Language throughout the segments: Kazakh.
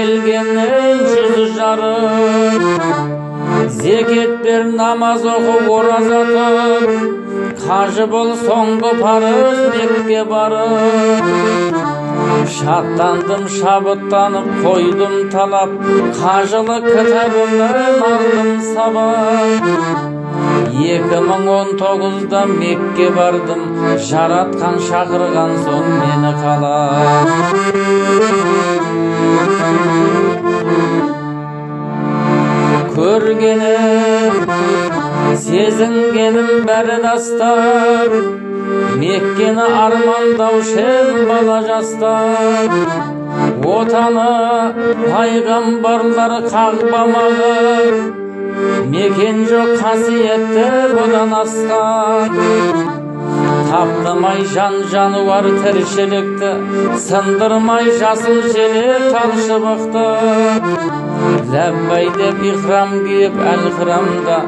келгеннен жүзі жарық. Зекет бер, намаз оқы, ораза тұт, қажы бол, соңғы парыз Мекке барып. Шаттандым, шабыттанып, қойдым талап, қажылық кітабымнан алдым сабақ. 2019-да Мекке бардым, жаратқан шақырған соң мені қалап. Көргенім, сезінгенім бәрі дастан, Меккені армандаушым бала жастан. Отаны пайғамбарлар қағбамағы, мекен жоқ қасиетті бұдан асқан. Таптымай жан жануар тіршілікті, сындырмай жасыл желек тал шыбықты. Ләббәй деп ихрам киіп әл-храмда,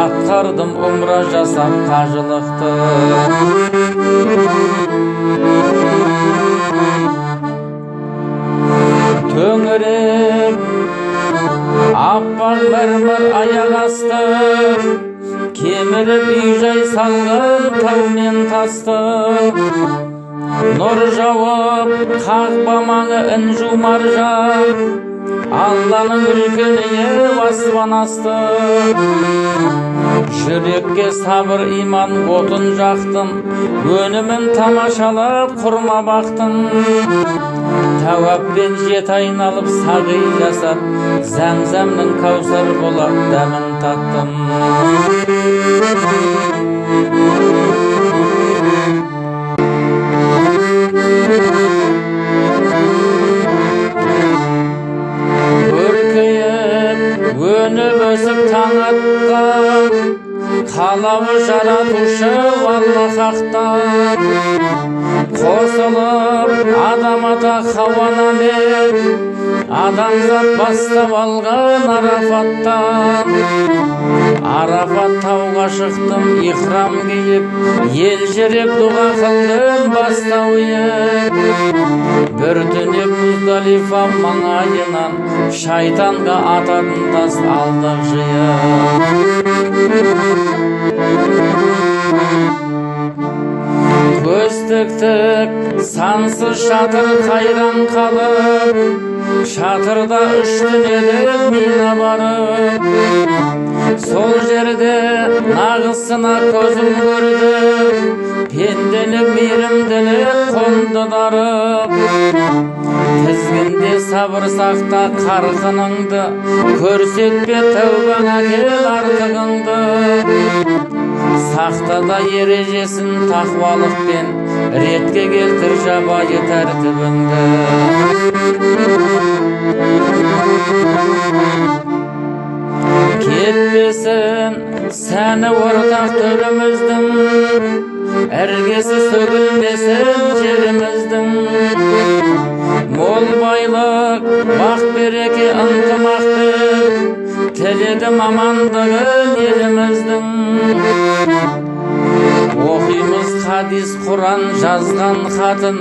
атқардым умра жасап қажылықты. Төңірек аппақ мәрмәр аяқ асты, кеміріп үй-жай салған тау мен тасты. Нұр жауып қағба маңы інжу маржан, Алланың үлкені аспан асты. Жүрекке сабыр иман отын жақтым, өнімін тамашалап құрма бақтым. Тәуаппен жет айналып сағи жасап, зәмзәмнің кәусар болар дәмін таттым. Өніп өсіп таң атқан, қалауы жаратушы Алла хақтан. Қосылып адам ата Хауана мен, адамзат бастап алған Арафаттан. Арафат тауға шықтым ихрам киіп, елжіреп дұға қылдым бастау еп. Бір түнеп Мұздалифа маңайынан, шайтанға ататын тас алдық жиып. Көз тіктік сансыз шатыр қайран қалып, шатырда үш түнедік мина барып. Сол жерде нағысына көзім көрді, пенделік мейірімділік қонды дарып. Тізгінде сабыр сақта қарқыныңды, көрсетпе тәубаңа кел артығыңды. Сақтада ережесін тақуалықпен, ретке келтір жабайы тәртібіңді. Кетпесін сәні ортақ төріміздің, әргесі сөгілмесін жеріміздің. Мол байлық, бақ береке ынтымақтық, тіледім амандығын еліміздің. Оқимыз хадис Құран жазған хатын,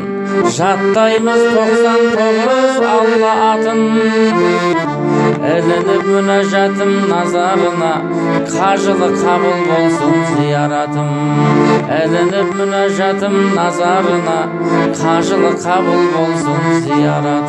жаттаймыз 99 Алла атын. Ілініп мүнәжатым назарына, қажылық қабыл болсын зияратым. Ілініп мүнәжатым назарына, қажылық қабыл болсын зияратым.